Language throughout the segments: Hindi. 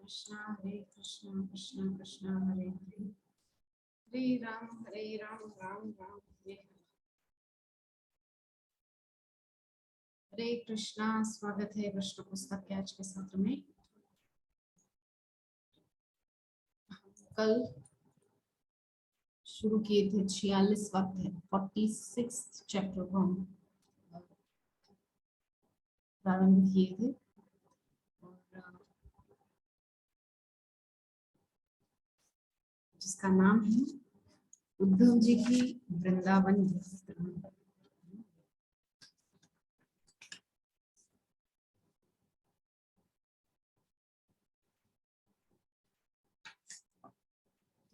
हरे कृष्णा कृष्णा कृष्णा हरे हरे हरे राम राम राम हरे हरे। हरे कृष्णा। स्वागत है कृष्ण पुस्तक के आज के सत्र में। कल शुरू किए थे 46वां अध्याय 46 चैप्टर को हम प्रारंभ किए थे और जिसका नाम है उद्धव जी की वृंदावन यात्रा।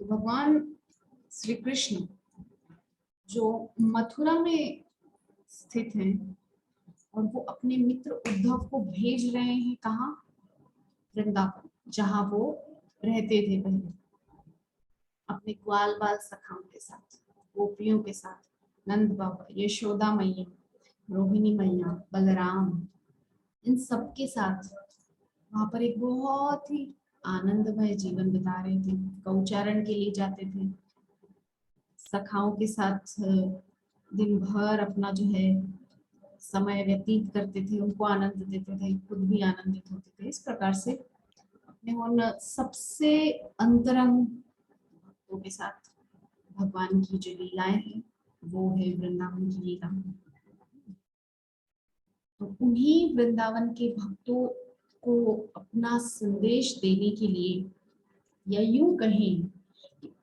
तो भगवान श्री कृष्ण जो मथुरा में स्थित हैं और वो अपने मित्र उद्धव को भेज रहे हैं कहाँ? वृंदावन, जहाँ वो रहते थे पहले अपने ग्वाल बाल सखाओं के साथ, गोपियों के साथ, नंद बाबा, यशोदा मैया, रोहिणी मैया, बलराम, इन सब के साथ वहां पर एक बहुत ही आनंदमय जीवन बिता रहे थे। गौचारण के लिए जाते थे, सखाओं के साथ दिन भर अपना जो है समय व्यतीत करते थे, उनको आनंद देते थे, खुद भी आनंदित होते थे। इस प्रकार से अपने उन सबसे अंतरंग भक्तों के साथ भगवान की जो लीलाएं हैं वो है वृंदावन की लीला। तो उन्हीं वृंदावन के भक्तों को अपना संदेश देने के लिए, या यूं कहें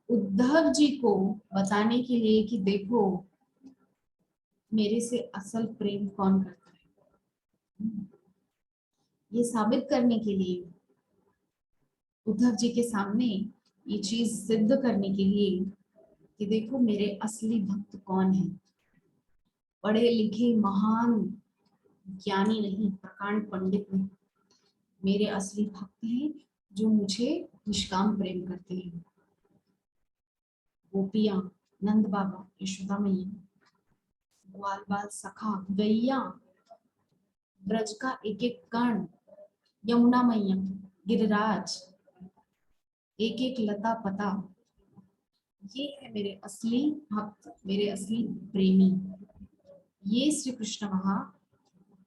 उद्धव जी को बताने के लिए कि देखो मेरे से असल प्रेम कौन करता है, ये साबित करने के लिए, उद्धव जी के सामने ये चीज सिद्ध करने के लिए कि देखो मेरे असली भक्त कौन है। पढ़े लिखे महान ज्ञानी नहीं, प्रकांड पंडित नहीं, मेरे असली भक्त हैं जो मुझे निष्काम प्रेम करते हैं। गोपियां, नंद बाबा, यशोदा मैया, ग्वाल बाल सखा, गैया, ब्रज का एक एक कण, यमुना मैया, गिरिराज, एक एक लता पता, ये है मेरे असली भक्त, मेरे असली प्रेमी। ये श्री कृष्ण वहां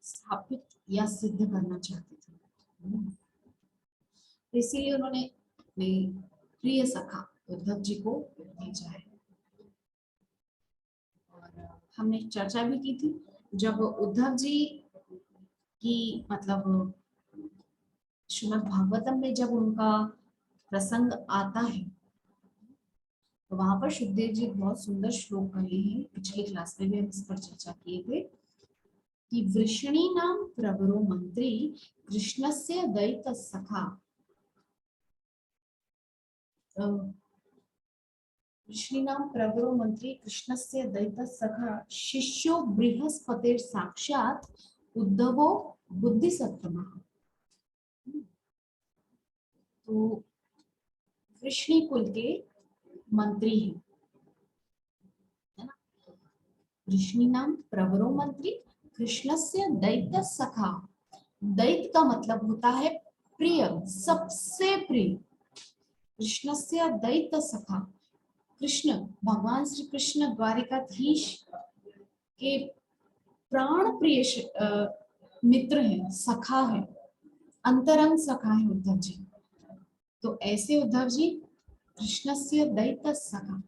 स्थापित या सिद्ध करना चाहते थे। इसीलिए उन्होंने अपने प्रिय सखा उद्धव जी को भेजा है। और हमने चर्चा भी की थी, जब उद्धव जी की मतलब श्रीमद् भागवतम में जब उनका प्रसंग आता है तो वहां पर सुखदेव जी बहुत सुंदर श्लोक कहे हैं। पिछली क्लास में भी हम इस पर चर्चा किए थे कि वृषणी नाम प्रवरो मंत्री कृष्णस्य दैत सखा, वृषणीनाम प्रवरो मंत्री कृष्णस्य दैत सखा, शिष्यो बृहस्पतिर साक्षात उद्धवो बुद्धिसत्तमः। तो वृषणी कुल के मंत्री हैं, है ना। वृषणी नाम प्रवरो मंत्री कृष्णस्य दैत सखा। दैत का मतलब होता है प्रिय, सबसे प्रिय। कृष्णस्य दैत सखा, कृष्ण भगवान श्री कृष्ण द्वारिकाधीश के प्राण प्रिय मित्र है, सखा है, अंतरंग सखा है उद्धव जी। तो ऐसे उद्धव जी कृष्णस्य दैत सखा,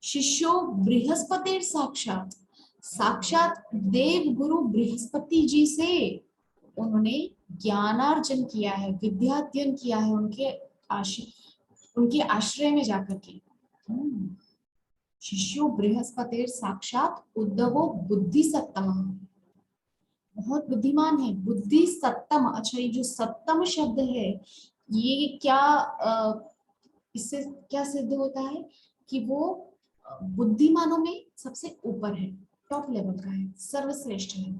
शिष्यो बृहस्पति साक्षात, साक्षात देव गुरु बृहस्पति जी से उन्होंने ज्ञानार्जन किया है, विद्याध्ययन किया है, उनके आश्रय में जाकर के। शिष्यो बृहस्पति साक्षात उद्धवो बुद्धि सत्तम, बहुत बुद्धिमान है, बुद्धि सत्तम। अच्छा, ये जो सत्तम शब्द है ये क्या इससे क्या सिद्ध होता है कि वो बुद्धिमानों में सबसे ऊपर है, टॉप लेवल का है, सर्वश्रेष्ठ है।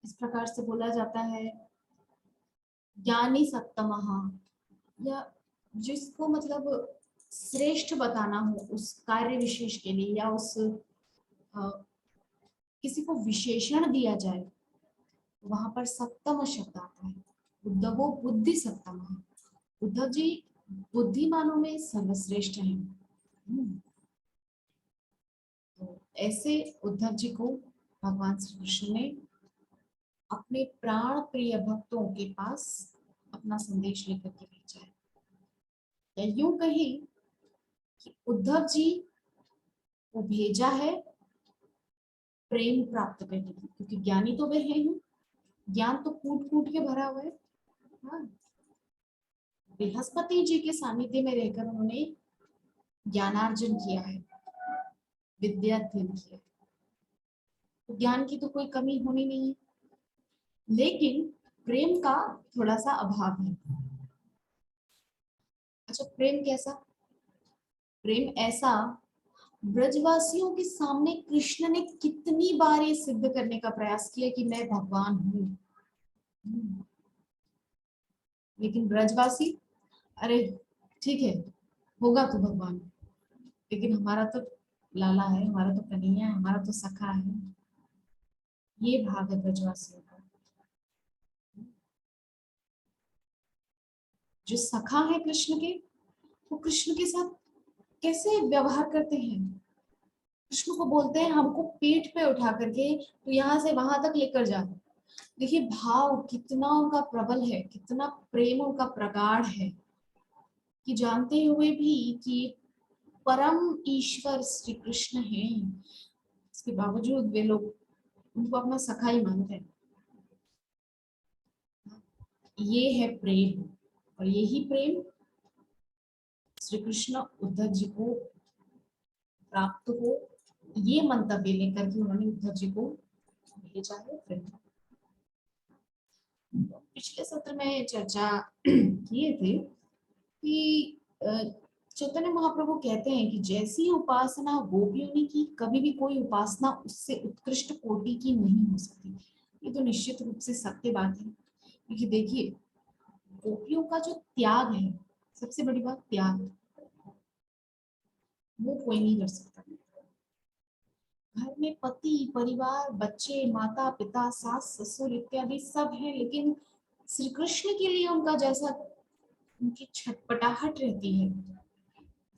इस प्रकार से बोला जाता है ज्ञानी सत्तमः, या जिसको मतलब श्रेष्ठ बताना हो उस कार्य विशेष के लिए, या उस किसी को विशेषण दिया जाए वहां पर सप्तम शब्द आता है। उद्धवो बुद्धि सप्तम है। उद्धव जी बुद्धिमानों में सर्वश्रेष्ठ हैं। तो ऐसे उद्धव जी को भगवान श्री कृष्ण ने अपने प्राण प्रिय भक्तों के पास अपना संदेश लेकर के भेजा है। या यूं कहें कि उद्धव जी को भेजा है प्रेम प्राप्त करने के लिए, क्योंकि ज्ञानी तो वे हैं ही। ज्ञान तो कूट कूट के भरा हुआ है। हाँ, बृहस्पति जी के सानिध्य में रहकर उन्होंने ज्ञानार्जन किया है, विद्याध्ययन किया है। तो ज्ञान की तो कोई कमी होनी नहीं है, लेकिन प्रेम का थोड़ा सा अभाव है। अच्छा, प्रेम कैसा? प्रेम ऐसा, ब्रजवासियों के सामने कृष्ण ने कितनी बार ये सिद्ध करने का प्रयास किया कि मैं भगवान हूँ, लेकिन ब्रजवासी, अरे ठीक है, होगा तो भगवान, लेकिन हमारा तो लाला है, हमारा तो कन्हैया है, हमारा तो सखा है। ये भाग है ब्रजवासियों का। जो सखा है कृष्ण के, वो कृष्ण के साथ कैसे व्यवहार करते हैं? कृष्ण को बोलते हैं हमको पीठ पे उठा करके तो यहाँ से वहां तक लेकर जा। देखिए भाव कितना उनका प्रबल है, कितना प्रेम उनका प्रगाढ़ है, कि जानते हुए भी कि परम ईश्वर श्री कृष्ण है, इसके बावजूद वे लोग उनको अपना सखा ही मानते हैं। ये है प्रेम, और यही प्रेम श्री कृष्ण उद्धव जी को प्राप्त हो, ये मंतव्य लेकर के उन्होंने उद्धव जी को भेजा है प्रेम। पिछले सत्र में चर्चा किए थे कि चैतन्य महाप्रभु कहते हैं कि जैसी उपासना गोपियों ने की, कभी भी कोई उपासना उससे उत्कृष्ट कोटि की नहीं हो सकती। ये तो निश्चित रूप से सत्य बात है, क्योंकि देखिए गोपियों का जो त्याग है, सबसे बड़ी बात त्याग, वो कोई नहीं कर सकता। घर में पति परिवार बच्चे माता पिता सास ससुर इत्यादि सब है, लेकिन श्री कृष्ण के लिए उनका जैसा उनकी छटपटाहट रहती है,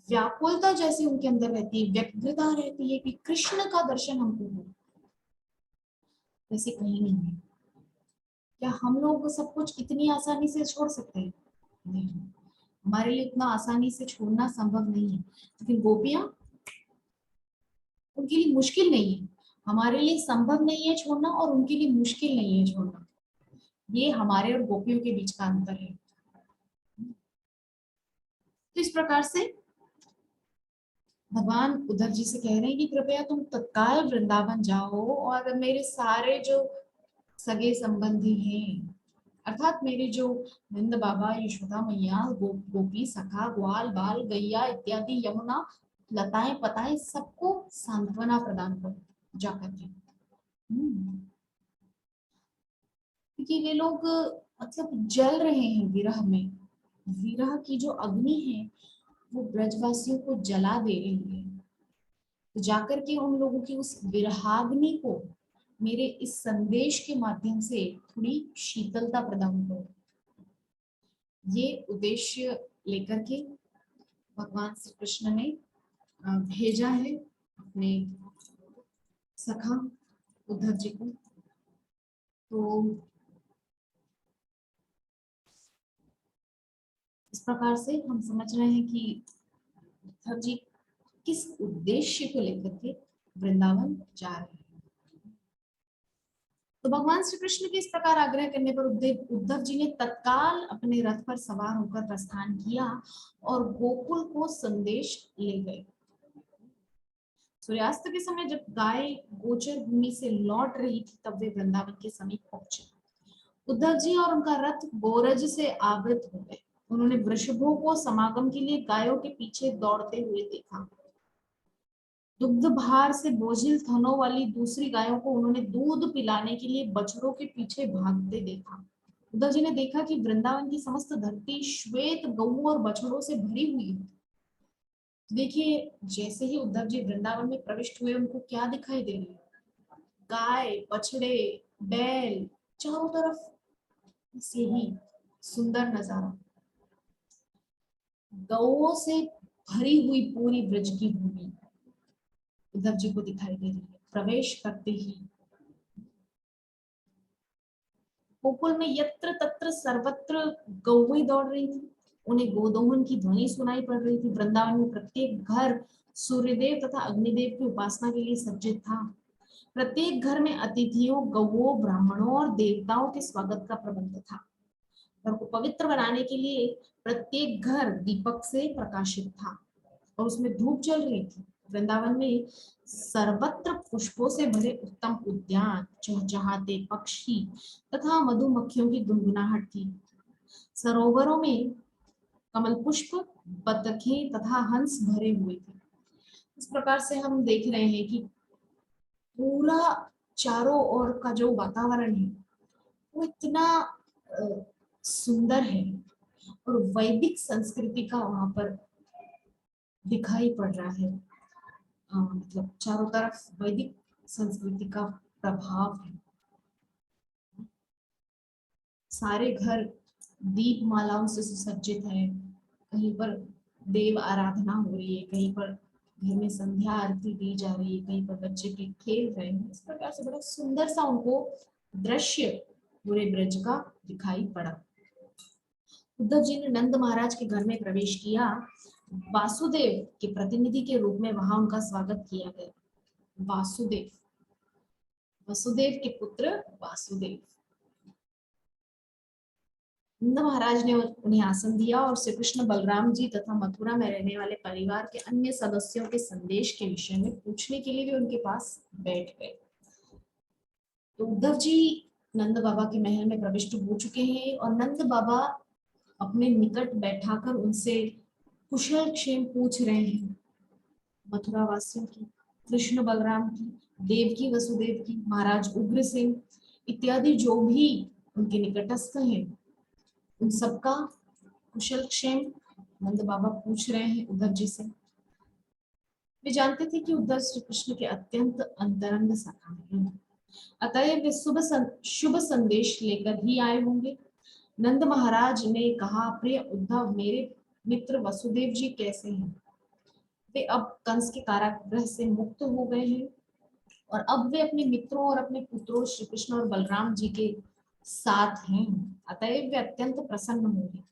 व्याकुलता जैसे उनके अंदर रहती है, व्यग्रता रहती है कि कृष्ण का दर्शन हमको हो, वैसे कहीं नहीं है। क्या हम लोग सब कुछ इतनी आसानी से छोड़ सकते हैं? नहीं, हमारे लिए उतना आसानी से छोड़ना संभव नहीं है। लेकिन गोपियां, उनके लिए मुश्किल नहीं है, हमारे लिए संभव नहीं है छोड़ना, और उनके लिए मुश्किल नहीं है छोड़ना। ये हमारे और गोपियों के बीच का अंतर है। तो इस प्रकार से भगवान उद्धव जी से कह रहे हैं कि कृपया तुम तत्काल वृंदावन जाओ और मेरे सारे जो सगे संबंधी हैं, अर्थात मेरे जो नंद बाबा यशोदा मैया गोपी सखा ग्वाल बाल गैया इत्यादि यमुना लताएं पताएं सबको सांत्वना प्रदान करो जाकर के। क्योंकि वे लोग मतलब जल रहे हैं विरह में, विरह की जो अग्नि है वो ब्रजवासियों को जला दे रही है। तो जाकर के उन लोगों की उस विरहाग्नि को मेरे इस संदेश के माध्यम से थोड़ी शीतलता प्रदान करो। ये उद्देश्य लेकर के भगवान श्री कृष्ण ने भेजा है अपने सखा उद्धव जी को। तो इस प्रकार से हम समझ रहे हैं कि उद्धव जी किस उद्देश्य को लेकर के वृंदावन जा रहे हैं। तो भगवान श्री कृष्ण के इस प्रकार आग्रह करने पर उद्धव जी ने तत्काल अपने रथ पर सवार होकर प्रस्थान किया और गोकुल को संदेश ले गए। सूर्यास्त के समय जब गाय गोचर भूमि से लौट रही थी, तब वे वृंदावन के समीप पहुंचे। उद्धव जी और उनका रथ बोरज से आवृत हो गए। उन्होंने वृषभों को समागम के लिए गायों के पीछे दौड़ते हुए देखा। दुग्ध भार से बोझिल थनों वाली दूसरी गायों को उन्होंने दूध पिलाने के लिए बछड़ों के पीछे भागते देखा। उद्धव जी ने देखा कि वृंदावन की समस्त धरती श्वेत गऊ और बछड़ों से भरी हुई है। देखिए जैसे ही उद्धव जी वृंदावन में प्रविष्ट हुए, उनको क्या दिखाई दे रही है? गाय बछड़े बैल चारों तरफ बस यही सुंदर नजारा, गौओं से भरी हुई पूरी ब्रज की भूमि उद्धव जी को दिखाई दे रही है। प्रवेश करते ही गोकुल में यत्र तत्र सर्वत्र गौएं दौड़ रही थी, उन्हें गोदोहन की ध्वनि सुनाई पड़ रही थी। वृंदावन में प्रत्येक घर सूर्यदेव तथा अग्निदेव की उपासना के लिए सज्जित था। प्रत्येक घर में अतिथियों, गौओं, ब्राह्मणों और देवताओं के स्वागत का प्रबंध था। घर को पवित्र बनाने के लिए प्रत्येक घर दीपक से प्रकाशित था और उसमें धूप जल रही थी। वृंदावन में सर्वत्र पुष्पों से भरे उत्तम उद्यान, चहचहाते पक्षी तथा मधुमक्खियों की गुनगुनाहट थी। सरोवरों में कमल पुष्प, बतखें तथा हंस भरे हुए थे। इस प्रकार से हम देख रहे हैं कि पूरा चारों ओर का जो वातावरण है वो इतना सुंदर है और वैदिक संस्कृति का वहां पर दिखाई पड़ रहा है। मतलब चारों तरफ वैदिक संस्कृति का प्रभाव है। सारे घर दीप मालाओं से सुसज्जित है, कहीं पर देव आराधना हो रही है, कहीं पर घर में संध्या आरती दी जा रही है, कहीं पर बच्चे के खेल रहे हैं। इस प्रकार से बड़ा सुंदर सा उनको दृश्य पूरे ब्रज का दिखाई पड़ा। उद्धव जी ने नंद महाराज के घर में प्रवेश किया। वासुदेव के प्रतिनिधि के रूप में वहां उनका स्वागत किया गया। वासुदेव, वसुदेव के पुत्र वासुदेव। नंद महाराज ने उन्हें आसन दिया और श्री कृष्ण, बलराम जी तथा मथुरा में रहने वाले परिवार के अन्य सदस्यों के संदेश के विषय में पूछने के लिए भी उनके पास बैठ गए। तो उद्धव जी नंद बाबा के महल में प्रविष्ट हो चुके हैं और नंद बाबा अपने निकट बैठाकर उनसे कुशल क्षेम पूछ रहे हैं। मथुरा वासियों की, कृष्ण बलराम की, देवकी वसुदेव की, महाराज उग्रसेन इत्यादि जो भी उनके निकटस्थ हैं, उन सबका कुशल क्षेम नंद बाबा पूछ रहे हैं उद्धव जी से। वे जानते थे कि उद्धव श्री कृष्ण के अत्यंत अंतरंग सखा हैं, अतएव वे शुभ संदेश लेकर ही आए होंगे। नंद महाराज ने कहा, प्रिय उद्धव, मेरे मित्र वसुदेव जी कैसे हैं? वे अब कंस के कारागृह से मुक्त हो गए हैं और अब वे अपने मित्रों और अपने पुत्रों श्री कृष्ण और बलराम जी के साथ हैं, अतएव वे अत्यंत प्रसन्न होंगे।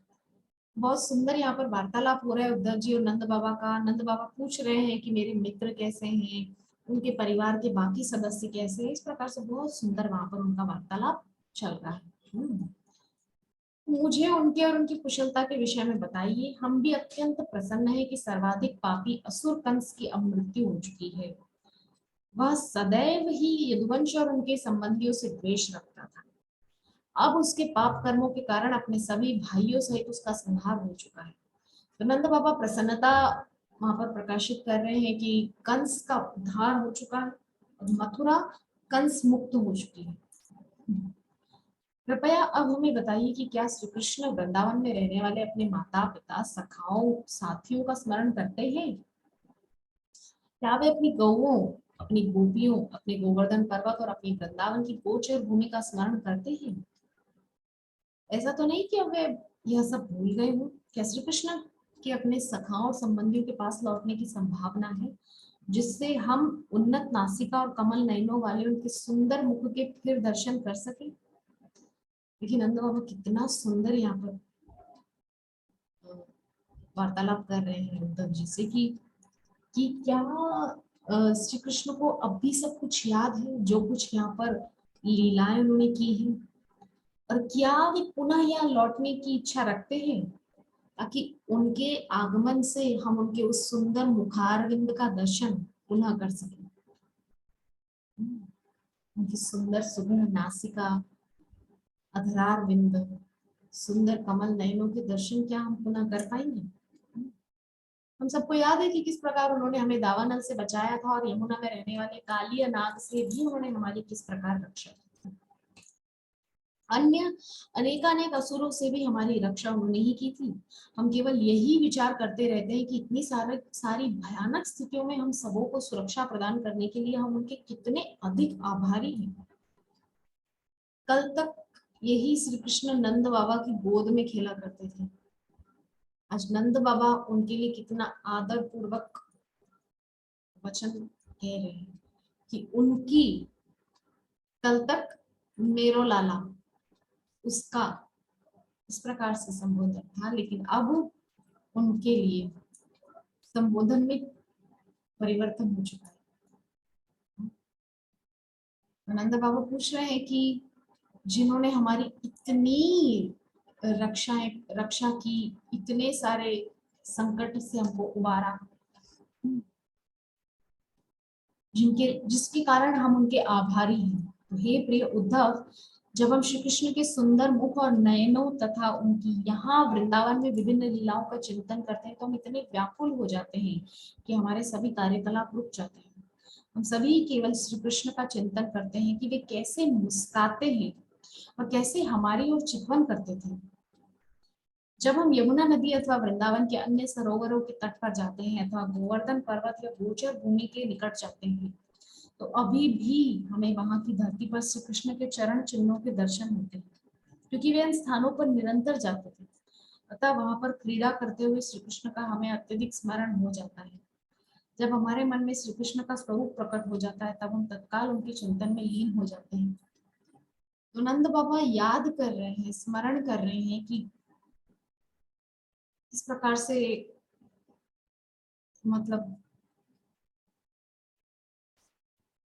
बहुत सुंदर यहाँ पर वार्तालाप हो रहा है उद्धव जी और नंद बाबा का। नंद बाबा पूछ रहे हैं कि मेरे मित्र कैसे हैं, उनके परिवार के बाकी सदस्य कैसे हैं। इस प्रकार से बहुत सुंदर वहां पर उनका वार्तालाप चल रहा है। मुझे उनके और उनकी कुशलता के विषय में बताइए। हम भी अत्यंत प्रसन्न है कि सर्वाधिक पापी असुर कंस की अब मृत्यु हो चुकी है। वह सदैव ही यदुवंश और उनके संबंधियों से द्वेष रखता था। अब उसके पाप कर्मों के कारण अपने सभी भाइयों सहित उसका संहार हो चुका है। तो नंद बाबा प्रसन्नता वहां पर प्रकाशित कर रहे हैं कि कंस का उद्धार हो चुका है और मथुरा कंस मुक्त हो चुकी है। कृपया अब हमें बताइए कि क्या श्री कृष्ण वृंदावन में रहने वाले अपने माता पिता, सखाओं, साथियों का स्मरण करते हैं? क्या वे अपनी गौओं, अपनी गोपियों, अपने गोवर्धन पर्वत और अपनी वृंदावन की गोचर भूमि का स्मरण करते हैं? ऐसा तो नहीं कि वे यह सब भूल गए हो। क्या श्री कृष्ण के अपने सखाओं और संबंधियों के पास लौटने की संभावना है, जिससे हम उन्नत नासिका और कमल नयनों वाले उनके सुंदर मुख के फिर दर्शन कर सके? लेकिन नंद बाबा कितना सुंदर यहाँ पर वार्तालाप कर रहे हैं उद्धव जी से कि क्या श्री कृष्ण को अब भी सब कुछ याद है, जो कुछ यहाँ पर लीलाएं उन्होंने की हैं, और क्या वे पुनः यहाँ लौटने की इच्छा रखते हैं ताकि उनके आगमन से हम उनके उस सुंदर मुखारविंद का दर्शन पुनः कर सकें। उनकी सुंदर सुगंध नासिका, अधरार विंद, सुंदर कमल नयनों के दर्शन क्या हम पुनः कर पाएंगे? हम सबको याद है कि किस प्रकार उन्होंने हमें दावानल से बचाया था और यमुना में रहने वाले कालिया नाग से भी उन्होंने हमारी किस प्रकार रक्षा की। अन्य अनेकानेक असुरों से भी हमारी रक्षा उन्होंने ही की थी। हम केवल यही विचार करते रहते हैं कि इतनी सारी भयानक स्थितियों में हम सबों को सुरक्षा प्रदान करने के लिए हम उनके कितने अधिक आभारी हैं। कल तक यही श्री कृष्ण नंद बाबा की गोद में खेला करते थे। आज नंद बाबा उनके लिए कितना आदर पूर्वक वचन कह रहे हैं कि उनकी कल तक मेरो लाला, उसका इस प्रकार से संबोधन था, लेकिन अब उनके लिए संबोधन में परिवर्तन हो चुका है। आनंद बाबा पूछ रहे हैं कि जिन्होंने हमारी इतनी रक्षा की, इतने सारे संकट से हमको उबारा, जिसके कारण हम उनके आभारी हैं। तो हे प्रिय उद्धव, जब हम श्री कृष्ण के सुंदर मुख और नयनों तथा उनकी यहाँ वृंदावन में विभिन्न लीलाओं का चिंतन करते हैं तो हम इतने व्याकुल हो जाते हैं कि हमारे सभी कार्यकलाप रुक जाते हैं। हम सभी केवल श्री कृष्ण का चिंतन करते हैं कि वे कैसे मुस्काते हैं और कैसे हमारी ओर चितवन करते थे। जब हम यमुना नदी अथवा वृंदावन के अन्य सरोवरों के तट पर जाते हैं अथवा गोवर्धन पर्वत या गोचर भूमि के निकट जाते हैं तो अभी भी हमें वहां की धरती पर श्री कृष्ण के चरण चिन्हों के दर्शन होते हैं, क्योंकि वे इन स्थानों पर निरंतर जाते थे। अतः वहां पर क्रीड़ा करते हुए श्री कृष्ण का हमें अत्यधिक स्मरण हो जाता है। जब हमारे मन में श्री कृष्ण का स्वरूप प्रकट हो जाता है तब हम तत्काल उनके चिंतन में लीन हो जाते हैं। तो नंद बाबा याद कर रहे हैं, स्मरण कर रहे हैं कि इस प्रकार से मतलब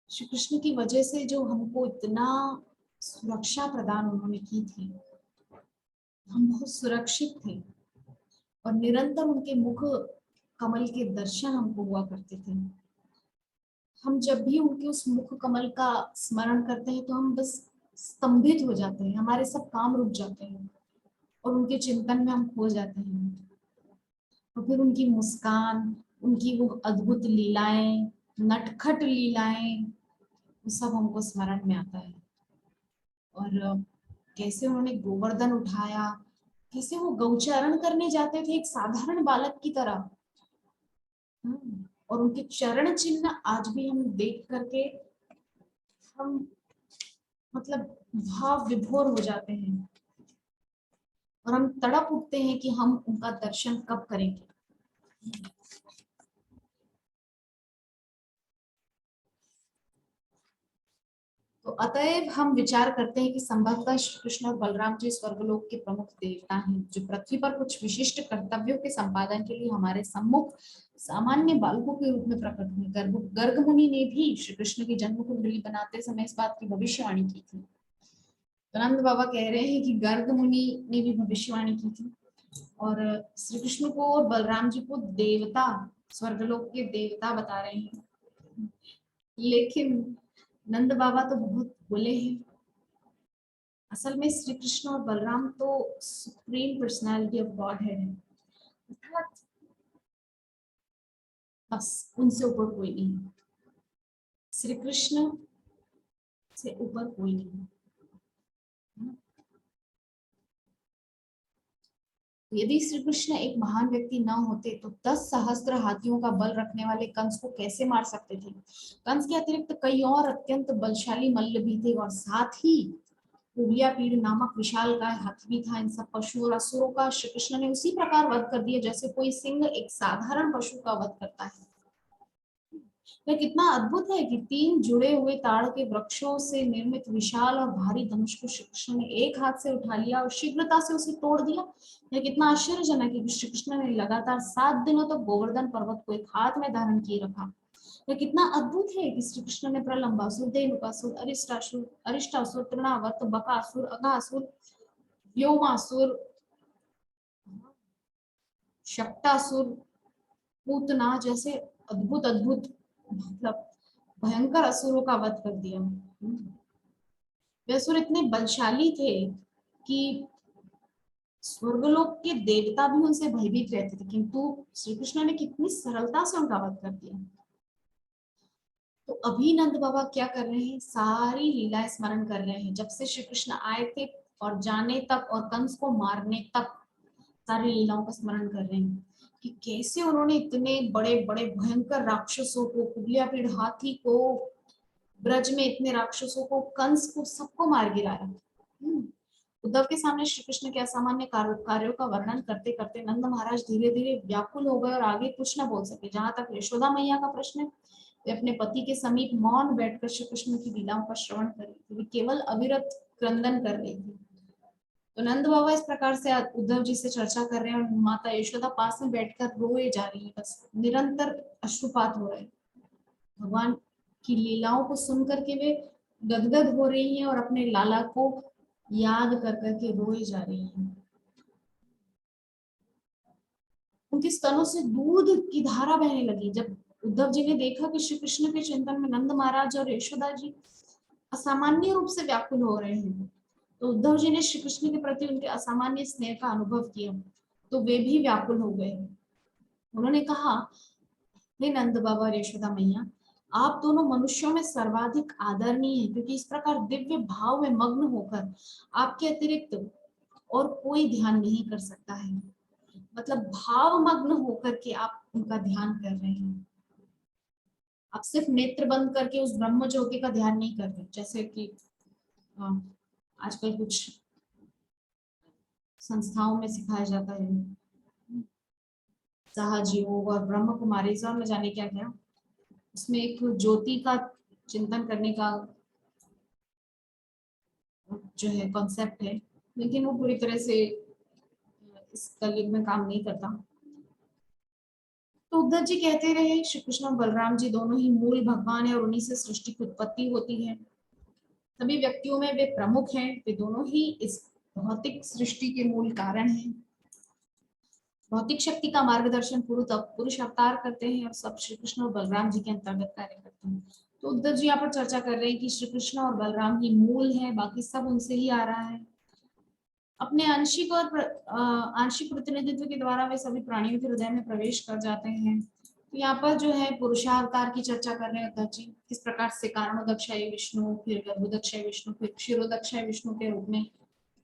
श्री कृष्ण की वजह से जो हमको इतना सुरक्षा प्रदान उन्होंने की थी, हम बहुत सुरक्षित थे और निरंतर उनके मुख कमल के दर्शन हमको हुआ करते थे। हम जब भी उनके उस मुख कमल का स्मरण करते हैं तो हम बस स्तंभित हो जाते हैं, हमारे सब काम रुक जाते हैं और उनके चिंतन में हम खो जाते हैं। और फिर उनकी मुस्कान, उनकी वो अद्भुत लीलाएं, नटखट लीलाएं, वो सब हमको स्मरण में आता है। और कैसे उन्होंने गोवर्धन उठाया, कैसे वो गौचारण करने जाते थे एक साधारण बालक की तरह। और उनके चरण चिन्ह आज भी हम देख करके हम मतलब भाव विभोर हो जाते हैं और हम तड़प उठते हैं कि हम उनका दर्शन कब करेंगे। तो अतएव हम विचार करते हैं कि संभवतः श्री कृष्ण और बलराम जी स्वर्गलोक के प्रमुख देवता हैं, जो पृथ्वी पर कुछ विशिष्ट कर्तव्यों के संपादन के लिए हमारे सम्मुख सामान्य बालकों के रूप में प्रकट हुए। गर्ग मुनि ने भी श्री कृष्ण की जन्म कुंडली बनाते समय इस बात की भविष्यवाणी की थी। तो नंद बाबा कह रहे हैं कि गर्ग मुनि ने भी भविष्यवाणी की थी और श्री कृष्ण को और बलराम जी को देवता, स्वर्गलोक के देवता बता रहे हैं। लेकिन नंद बाबा तो बहुत भोले हैं। असल में श्री कृष्ण और बलराम तो सुप्रीम पर्सनालिटी ऑफ गॉड है, अर्थात बस उनसे ऊपर कोई नहीं, श्री कृष्ण से ऊपर कोई नहीं। यदि श्री कृष्ण एक महान व्यक्ति न होते तो 10 सहस्त्र हाथियों का बल रखने वाले कंस को कैसे मार सकते थे। कंस के अतिरिक्त कई और अत्यंत बलशाली मल्ल भी थे और साथ ही पीड़ नामक विशाल काय हाथी भी था। इन सब पशुओं और असुरों का श्री कृष्ण ने उसी प्रकार वध कर दिया जैसे कोई सिंह एक साधारण पशु का वध करता है। यह कितना अद्भुत है कि 3 जुड़े हुए ताड़ के वृक्षों से निर्मित विशाल और भारी धनुष को श्री कृष्ण ने एक हाथ से उठा लिया और शीघ्रता से उसे तोड़ दिया। यह कितना आश्चर्यजनक है कि श्री कृष्ण ने लगातार 7 दिनों तक गोवर्धन पर्वत को एक हाथ में धारण किए रखा। यह कितना अद्भुत है कि श्री कृष्ण ने प्रलंबासुर, देवकासुर, अरिष्टासुर, तृणावर्त, बकासुर, अघासुर, व्योमासुर, शक्टासुर, पूतना जैसे अद्भुत अद्भुत मतलब भयंकर असुरों का वध कर दिया। वे असुर इतने बलशाली थे कि स्वर्गलोक के देवता भी उनसे भयभीत रहते थे, किंतु श्री कृष्ण ने कितनी सरलता से उनका वध कर दिया। तो अभी नंद बाबा क्या कर रहे हैं, सारी लीलाएं स्मरण कर रहे हैं जब से श्री कृष्ण आए थे और जाने तक और कंस को मारने तक सारी लीलाओं का स्मरण कर रहे हैं कि कैसे उन्होंने इतने बड़े बड़े भयंकर राक्षसों को, कुबलिया पीड़ हाथी को ब्रज में इतने राक्षसों को, कंस को, सबको मार गिराया। उद्धव के सामने श्री कृष्ण के असामान्य कार्यों का वर्णन करते करते नंद महाराज धीरे धीरे व्याकुल हो गए और आगे कुछ न बोल सके। जहां तक यशोदा मैया का प्रश्न है, वे अपने पति के समीप मौन बैठकर श्री कृष्ण की लीलाओं का श्रवण कर रही थी। वे केवल अविरत क्रंदन कर रही थी। तो नंद बाबा इस प्रकार से उद्धव जी से चर्चा कर रहे हैं और माता यशोदा पास में बैठकर रोए जा रही है, बस निरंतर अश्रुपात हो रहे हैं। भगवान की लीलाओं को सुन करके वे गदगद हो रही हैं और अपने लाला को याद कर करके रोए जा रही हैं। उनके स्तनों से दूध की धारा बहने लगी। जब उद्धव जी ने देखा कि श्री कृष्ण के चिंतन में नंद महाराज और यशोदा जी असामान्य रूप से व्याकुल हो रहे हैं, तो उद्धव जी ने श्री कृष्ण के प्रति उनके असामान्य स्नेह का अनुभव किया, तो वे भी व्याकुल हो गए। उन्होंने कहा, हे नंद बाबा और यशोदा मैया, आप दोनों मनुष्यों में सर्वाधिक आदरणीय हैं, क्योंकि इस प्रकार दिव्य भाव में मग्न होकर आपके अतिरिक्त और कोई ध्यान नहीं कर सकता है। मतलब भाव मग्न होकर के आप उनका ध्यान कर रहे हैं। आप सिर्फ नेत्र बंद करके उस ब्रह्म ज्योति का ध्यान नहीं कर रहे, जैसे कि आजकल कुछ संस्थाओं में सिखाया जाता है, साहजी योग और ब्रह्म कुमारी और न जाने क्या क्या, उसमें एक ज्योति का चिंतन करने का जो है कॉन्सेप्ट है, लेकिन वो पूरी तरह से इस कलयुग में काम नहीं करता। तो उद्धव जी कहते रहे, श्री कृष्ण और बलराम जी दोनों ही मूल भगवान है और उन्हीं से सृष्टि की उत्पत्ति होती है। सभी व्यक्तियों में वे प्रमुख हैं, वे दोनों ही इस भौतिक सृष्टि के मूल कारण हैं। भौतिक शक्ति का मार्गदर्शन पुरुष अवतार करते हैं और सब श्री कृष्ण और बलराम जी के अंतर्गत कार्य करते हैं। तो उद्धव जी यहाँ पर चर्चा कर रहे हैं कि श्री कृष्ण और बलराम ही मूल है, बाकी सब उनसे ही आ रहा है। अपने आंशिक और आंशिक प्रतिनिधित्व के द्वारा वे सभी प्राणियों के हृदय में प्रवेश कर जाते हैं। तो यहाँ पर जो है पुरुषावतार की चर्चा कर रहे हैं उद्धव जी, किस प्रकार से कारणोदक्षाय विष्णु, फिर गर्भोदक्षाय विष्णु, फिर क्षीरोदक्षाय विष्णु के रूप में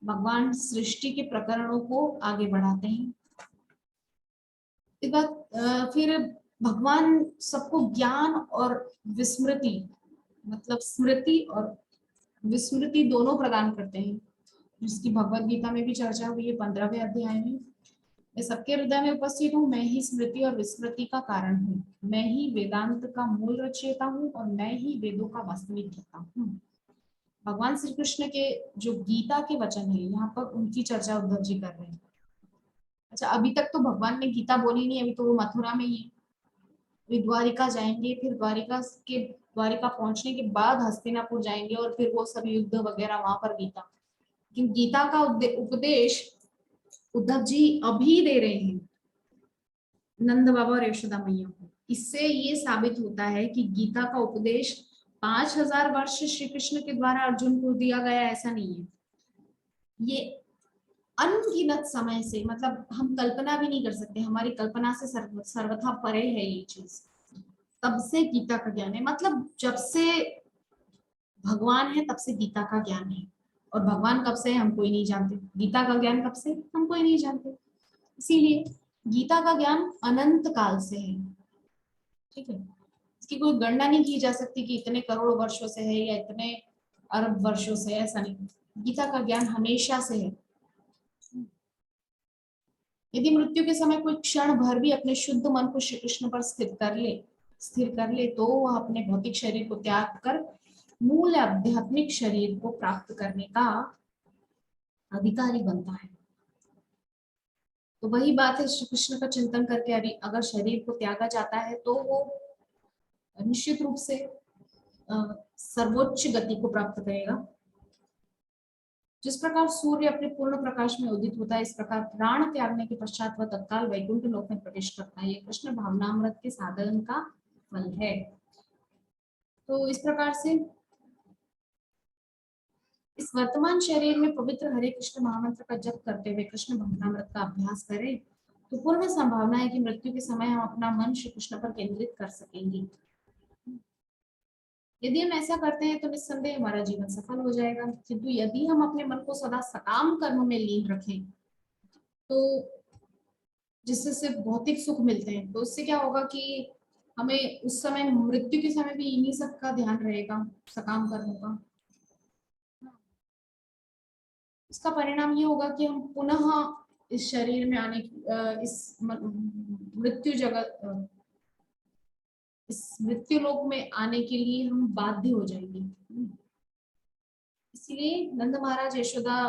भगवान सृष्टि के प्रकरणों को आगे बढ़ाते हैं। फिर भगवान सबको ज्ञान और विस्मृति, मतलब स्मृति और विस्मृति दोनों प्रदान करते हैं, जिसकी भगवत गीता में भी चर्चा हुई है 15वें अध्याय में। मैं सबके हृदय में उपस्थित हूँ, मैं ही स्मृति और विस्मृति का कारण हूँ, मैं ही वेदांत का मूल रचयिता हूँ और मैं ही वेदों का वास्तविक ज्ञाता हूँ। भगवान श्री कृष्ण के जो गीता के वचन है, यहाँ पर उनकी चर्चा उद्धव जी कर रहे हैं। अच्छा, अभी तक तो भगवान ने गीता बोली नहीं, अभी तो वो मथुरा में ही है। वे द्वारिका जाएंगे, फिर द्वारिका पहुंचने के बाद हस्तिनापुर जाएंगे और फिर वो सब युद्ध वगैरह वहां पर गीता। लेकिन गीता का उपदेश उद्धव जी अभी दे रहे हैं नंद बाबा और यशोदा मैया को। इससे ये साबित होता है कि गीता का उपदेश 5000 वर्ष श्री कृष्ण के द्वारा अर्जुन को दिया गया, ऐसा नहीं है। ये अनगिनत समय से, मतलब हम कल्पना भी नहीं कर सकते, हमारी कल्पना से सर्वथा परे है ये चीज। तब से गीता का ज्ञान है, मतलब जब से भगवान है तब से गीता का ज्ञान है। और भगवान कब से है हम कोई नहीं जानते, गीता का ज्ञान कब से हम कोई नहीं जानते। इसीलिए गीता का ज्ञान अनंत काल से है, ठीक है। इसकी कोई गणना नहीं की जा सकती कि इतने करोड़ वर्षों से है या इतने अरब वर्षों से, ऐसा नहीं। गीता का ज्ञान हमेशा से है। यदि मृत्यु के समय कोई क्षण भर भी अपने शुद्ध मन को श्री कृष्ण पर स्थिर कर ले तो वह अपने भौतिक शरीर को त्याग कर मूल आध्यात्मिक शरीर को प्राप्त करने का अधिकारी बनता है। तो वही बात है, श्री कृष्ण का चिंतन करके अगर शरीर को त्यागा जाता है तो वो निश्चित रूप से सर्वोच्च गति को प्राप्त करेगा। जिस प्रकार सूर्य अपने पूर्ण प्रकाश में उदित होता है, इस प्रकार प्राण त्यागने के पश्चात वह तत्काल वैकुंठ लोक में प्रवेश करता है। ये कृष्ण भावनामृत के साधन का फल है। तो इस प्रकार से इस वर्तमान शरीर में पवित्र हरे कृष्ण महामंत्र का जप करते हुए कृष्ण भावनामृत का अभ्यास करें तो पूर्ण संभावना है कि मृत्यु के समय हम अपना मन श्री कृष्ण पर केंद्रित कर सकेंगे। यदि हम ऐसा करते हैं तो निस्संदेह हमारा जीवन सफल हो जाएगा। किंतु यदि हम अपने मन को सदा सकाम कर्म में लीन रखें, तो जिससे सिर्फ भौतिक सुख मिलते हैं, तो उससे क्या होगा कि हमें उस समय मृत्यु के समय भी इन्हीं सब का ध्यान रहेगा, सकाम कर्मों का। इसका परिणाम ये होगा कि हम पुनः इस शरीर में आने इस मृत्यु जगत इस मृत्यु लोक में आने के लिए हम बाध्य हो जाएंगे। इसलिए नंद महाराज, यशोदा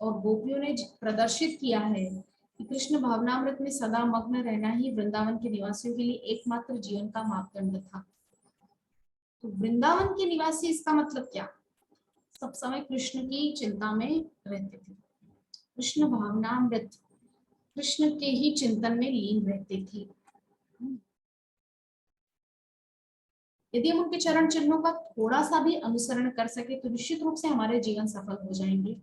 और गोपियों ने प्रदर्शित किया है कि कृष्ण भावनामृत में सदा मग्न रहना ही वृंदावन के निवासियों के लिए एकमात्र जीवन का मापदंड था। तो वृंदावन के निवासी, इसका मतलब क्या? सब समय कृष्ण की चिंता में रहते थे, कृष्ण भावनामृत, कृष्ण के ही चिंतन में लीन रहते थे। यदि हम उनके चरण चिन्हों का थोड़ा सा भी अनुसरण कर सके तो निश्चित रूप से हमारे जीवन सफल हो जाएंगे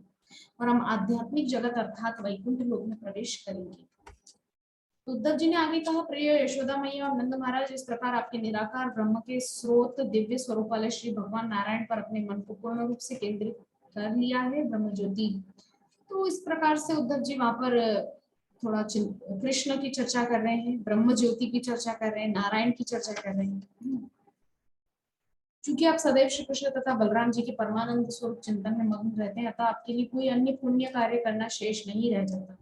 और हम आध्यात्मिक जगत अर्थात वैकुंठ लोक में प्रवेश करेंगे। तो उद्धव जी ने आगे कहा, प्रिय यशोदा मैया और नंद महाराज, इस प्रकार आपके निराकार ब्रह्म के स्रोत दिव्य स्वरूप वाले श्री भगवान नारायण पर अपने मन को पूर्ण रूप से केंद्रित कर लिया है, ब्रह्म ज्योति। तो इस प्रकार से उद्धव जी वहां पर थोड़ा कृष्ण की चर्चा कर रहे हैं, ब्रह्म ज्योति की चर्चा कर रहे हैं, नारायण की चर्चा कर रहे हैं। क्योंकि आप सदैव श्री कृष्ण तथा बलराम जी के परमानंद स्वरूप चिंतन में मग्न रहते हैं, अतः आपके लिए कोई अन्य पुण्य कार्य करना शेष नहीं रह जाता।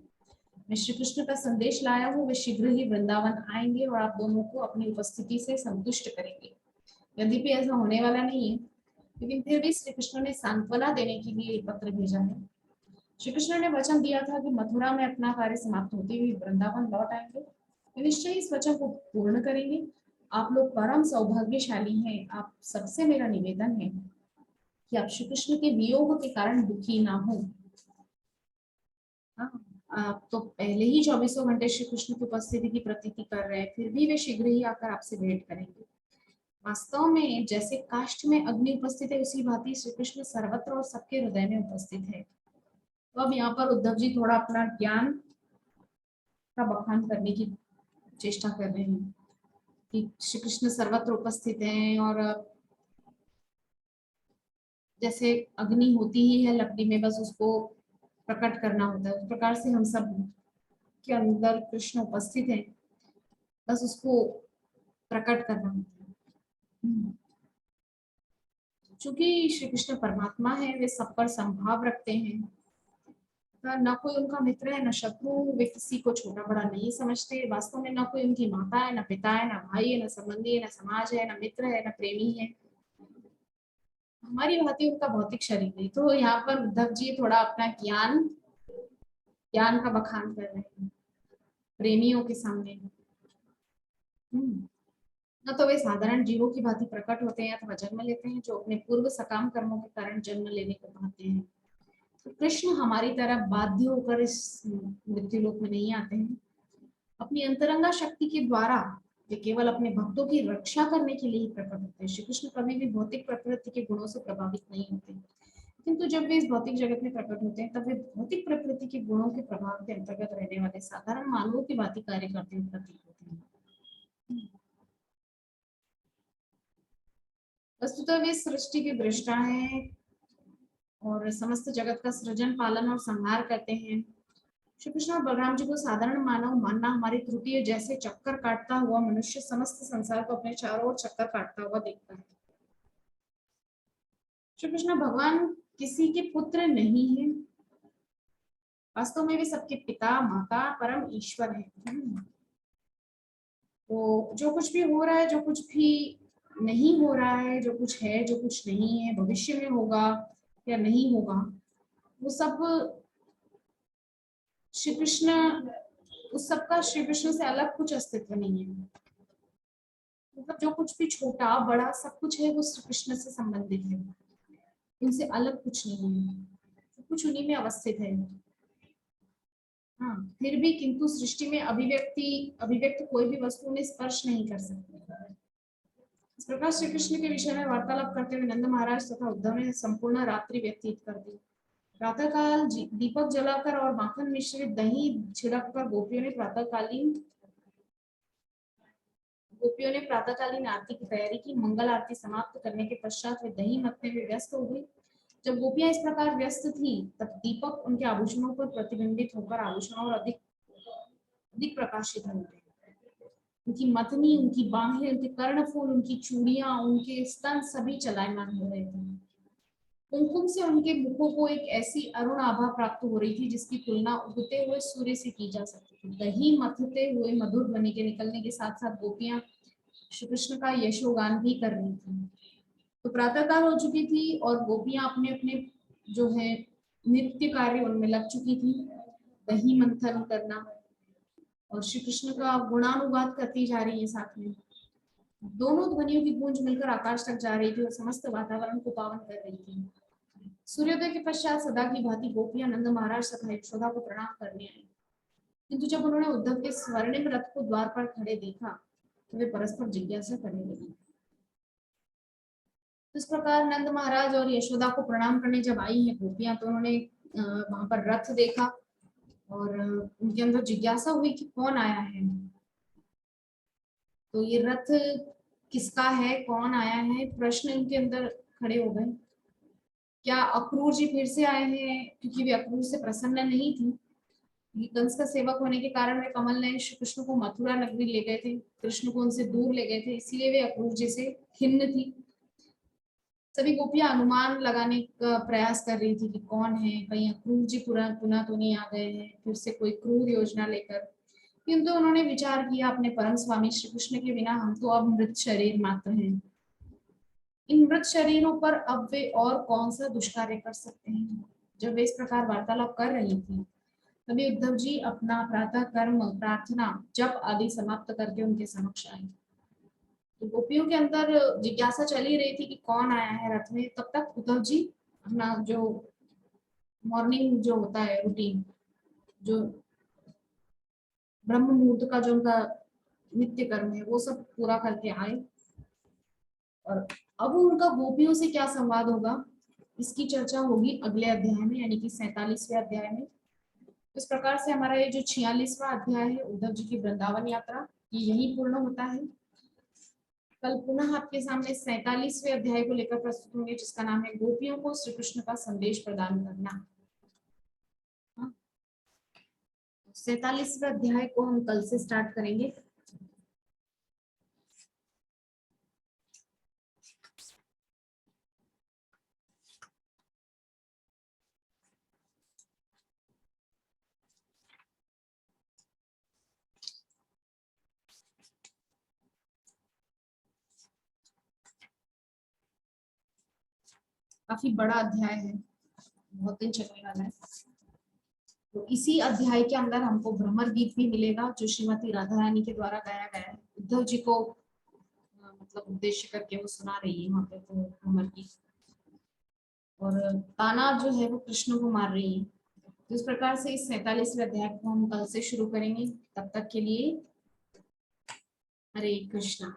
मैं श्री कृष्ण का संदेश लाया हूँ, वे शीघ्र ही वृंदावन आएंगे और आप दोनों को अपनी उपस्थिति से संतुष्ट करेंगे। यद्यपि ऐसा होने वाला नहीं है, लेकिन फिर भी श्री कृष्ण ने सांत्वना देने के लिए पत्र भेजा है। श्री कृष्ण ने वचन दिया था कि मथुरा में अपना कार्य समाप्त होते हुए वृंदावन लौट आएंगे। वे निश्चय इस वचन को पूर्ण करेंगे। आप लोग परम सौभाग्यशाली हैं। आप सबसे मेरा निवेदन है कि आप श्री कृष्ण के वियोग के कारण दुखी ना हो। आप तो पहले ही 24 घंटे श्री कृष्ण की उपस्थिति की प्रतीति कर रहे हैं, फिर भी वे शीघ्र ही आकर आपसे भेंट करेंगे। वास्तव में जैसे काष्ठ में अग्नि उपस्थित है, उसी भांति श्री कृष्ण सर्वत्र और सबके हृदय में उपस्थित है। तो अब यहाँ पर उद्धव जी थोड़ा अपना ज्ञान का बखान करने की चेष्टा कर रहे हैं कि श्री कृष्ण सर्वत्र उपस्थित हैं और जैसे अग्नि होती ही है लकड़ी में, बस उसको प्रकट करना होता है, उस प्रकार से हम सब के अंदर कृष्ण उपस्थित है, बस उसको प्रकट करना होता है। चूंकि श्री कृष्ण परमात्मा है, वे सब पर संभाव रखते हैं, न कोई उनका मित्र है न शत्रु, वे किसी को छोटा बड़ा नहीं समझते। वास्तव में न कोई उनकी माता है, न पिता है, न भाई है, न संबंधी है, न समाज है, न मित्र है, न प्रेमी है। हमारी भांति उनका भौतिक शरीर नहीं। तो यहाँ पर उद्धव जी थोड़ा अपना ज्ञान का बखान कर रहे हैं प्रेमियों के सामने। न तो वे साधारण जीवों की भांति प्रकट होते हैं अथवा जन्म लेते हैं, जो अपने पूर्व सकाम कर्मों के कारण जन्म लेने को पाते हैं। तो कृष्ण हमारी तरह बाध्य होकर इस मृत्यु लोक में नहीं आते हैं। अपनी अंतरंगा शक्ति के द्वारा वे केवल अपने भक्तों की रक्षा करने के लिए ही प्रकट होते हैं। श्री कृष्ण कभी भी भौतिक प्रकृति के गुणों से प्रभावित नहीं होते, किंतु जब वे इस भौतिक जगत में प्रकट होते हैं तब वे भौतिक प्रकृति के गुणों के प्रभाव के अंतर्गत रहने वाले साधारण मानवों की भांति कार्य करते हुए प्रतीत होते हैं। वस्तुतः वे सृष्टि के दृष्टा हैं और समस्त जगत का सृजन, पालन और संहार करते हैं। श्री कृष्ण और बलराम जी को साधारण मानव मानना हमारी त्रुटि है। जैसे चक्कर काटता हुआ मनुष्य समस्त संसार को अपने चारों ओर चक्कर काटता हुआ देखता है। श्री कृष्ण भगवान किसी के पुत्र नहीं है, वास्तव में वे सबके पिता, माता, परम ईश्वर है। तो जो कुछ भी हो रहा है, जो कुछ भी नहीं हो रहा है, जो कुछ है, जो कुछ नहीं है, भविष्य में होगा या नहीं होगा, वो सब श्री कृष्ण, उस सबका श्री कृष्ण से अलग कुछ अस्तित्व नहीं है। मतलब जो कुछ भी छोटा बड़ा सब कुछ है वो श्री कृष्ण से संबंधित है, इनसे अलग कुछ नहीं है, सब कुछ उन्हीं में अवस्थित है। हाँ, फिर भी किंतु सृष्टि में अभिव्यक्त कोई भी वस्तु उन्हें स्पर्श नहीं कर सकती। इस प्रकार श्री कृष्ण के विषय में वार्तालाप करते हुए नंद महाराज तथा उद्धव ने संपूर्ण रात्रि व्यतीत कर दी। प्रातःकाल दीपक जलाकर और माखन मिश्रित दही छिड़क कर गोपियों ने प्रातःकालीन आरती की तैयारी की। मंगल आरती समाप्त करने के पश्चात वे दही मथने में व्यस्त हो गई। जब गोपियां इस प्रकार व्यस्त थी, तब दीपक उनके आभूषणों पर प्रतिबिंबित होकर आभूषणों और अधिक अधिक प्रकाशित हो गए। उनकी मथनी, उनकी बाहें, उनके कर्णफूल, उनकी चूड़ियां, उनके स्तन सभी चलायमान हो रहे थे। कुमकुम से उनके मुखों को एक ऐसी अरुण आभा प्राप्त हो रही थी जिसकी तुलना उगते हुए सूर्य से की जा सकती थी। दही मथते हुए मधुर ध्वनि के निकलने के साथ साथ गोपियां श्री कृष्ण का यशोगान भी कर रही थी। तो प्रातःकाल हो चुकी थी और गोपियां अपने अपने जो है नित्य कार्य उनमें लग चुकी थी, दही मंथन करना और श्री कृष्ण का गुणानुवाद करती जा रही है। साथ में दोनों ध्वनियों की गूंज मिलकर आकाश तक जा रही थी और समस्त वातावरण को पावन कर रही थी। सूर्योदय के पश्चात सदा की भांति गोपियां नंद महाराज तथा यशोदा को प्रणाम करने आई, किंतु जब उन्होंने उद्धव के स्वर्णिम रथ को द्वार पर खड़े देखा तो वे परस्पर जिज्ञासा करने लगी। इस प्रकार नंद महाराज और यशोदा को प्रणाम करने जब आई है गोपियां, तो उन्होंने वहां पर रथ देखा और उनके अंदर जिज्ञासा हुई कि कौन आया है। तो ये रथ किसका है, कौन आया है, प्रश्न इनके अंदर खड़े हो गए। क्या अक्रूर जी फिर से आए हैं, क्योंकि वे अक्रूर से प्रसन्न नहीं थी। कंस का सेवक होने के कारण वे कमल नयन श्री कृष्ण को मथुरा नगरी ले गए थे, कृष्ण को उनसे दूर ले गए थे, इसीलिए वे अक्रूर जी से खिन्न थी। सभी गोपियां अनुमान लगाने का प्रयास कर रही थी कि कौन है, कहीं अक्रूर जी पुनः तो नहीं आ गए हैं फिर से कोई क्रूर योजना लेकर। किंतु उन्होंने विचार किया अपने परम स्वामी श्री कृष्ण के बिना हम तो अब मृत शरीर मात्र हैं। इन मृत शरीरों पर अब वे और कौन सा दुष्कार्य कर सकते हैं। जब वे इस प्रकार वार्तालाप कर रही थी तभी उद्धव जी अपना प्रातः कर्म, प्रार्थना, जप आदि समाप्त करके उनके समक्ष आए। तो गोपियों के अंदर जिज्ञासा चली रही थी कि कौन आया है रथ में। तब तक उद्धव जी अपना जो मॉर्निंग जो होता है रूटीन, जो ब्रह्म मुहूर्त का जो उनका नित्य कर्म है वो सब पूरा करके आए। और अब उनका गोपियों से क्या संवाद होगा इसकी चर्चा होगी अगले अध्याय में, यानी कि 47वें अध्याय में। इस प्रकार से हमारा ये जो 46वां अध्याय है उद्धव जी की वृंदावन यात्रा, ये यही पूर्ण होता है। कल पुनः आपके सामने 47वें अध्याय को लेकर प्रस्तुत होंगे, जिसका नाम है गोपियों को श्री कृष्ण का संदेश प्रदान करना। 47वें अध्याय को हम कल से स्टार्ट करेंगे। काफी बड़ा अध्याय है, बहुत दिन चलने वाला है। तो इसी अध्याय के अंदर हमको भ्रमर गीत भी मिलेगा जो श्रीमती राधा रानी के द्वारा गाया गया है। उद्धव जी को मतलब उद्देश्य करके वो सुना रही है वहां पे तो भ्रमर गीत, और ताना जो है वो कृष्ण को मार रही है। तो इस प्रकार से इस 47वें अध्याय को हम कल से शुरू करेंगे। तब तक के लिए हरे कृष्णा।